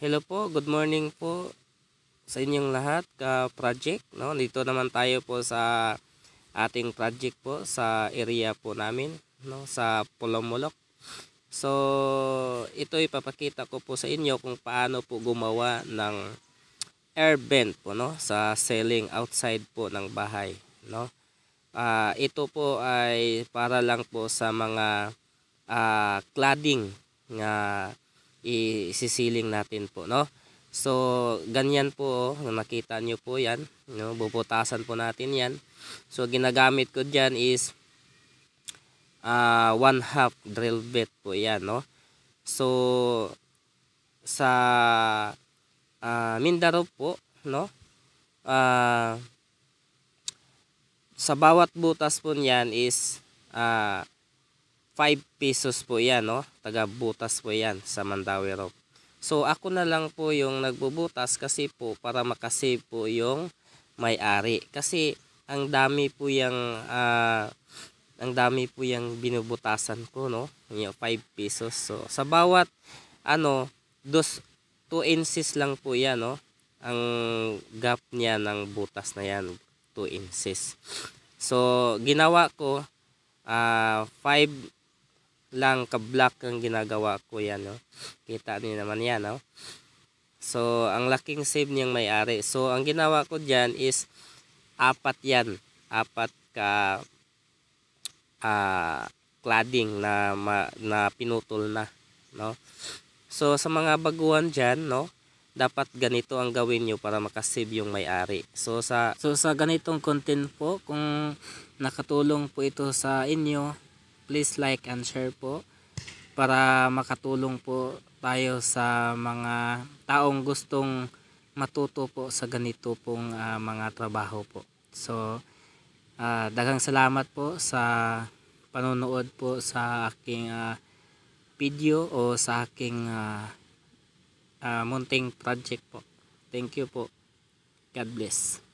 Hello po, good morning po sa inyong lahat ka-project, no? Dito naman tayo po sa ating project po sa area po namin, no, sa Pulomolok. So, ito ipapakita ko po sa inyo kung paano po gumawa ng air vent po, no, sa ceiling outside po ng bahay, no. Ito po ay para lang po sa mga cladding nga isisiling natin po, no. So ganyan po, nakita nyo po yan, no, bubutasan po natin yan. So ginagamit ko dyan is 1/2 drill bit po yan, no. So sa Mindanao po, no, sa bawat butas po niyan is 5 pesos po yan, no? Taga butas po yan sa Mandawi Road. So ako na lang po yung nagbubutas kasi po para makasave po yung may-ari. Kasi ang dami po yung binubutasan ko, no? Yung 5 pesos. So sa bawat 2 inches lang po yan, no? Ang gap niya ng butas na yan, 2 inches. So ginawa ko 5 lang ka-block ang ginagawa ko yan, no. Kita niyo naman yan, no. So ang laking save niyang may-ari. So ang ginawa ko diyan is 4 yan, 4 ka cladding na pinutol na, no. So sa mga baguhan diyan, no, dapat ganito ang gawin nyo para makasave yung may-ari. So sa ganitong content po, kung nakatulong po ito sa inyo, please like and share po para makatulong po tayo sa mga taong gustong matuto po sa ganito pong mga trabaho po. So daghang salamat po sa panonood po sa aking video o sa aking munting project po. Thank you po. God bless.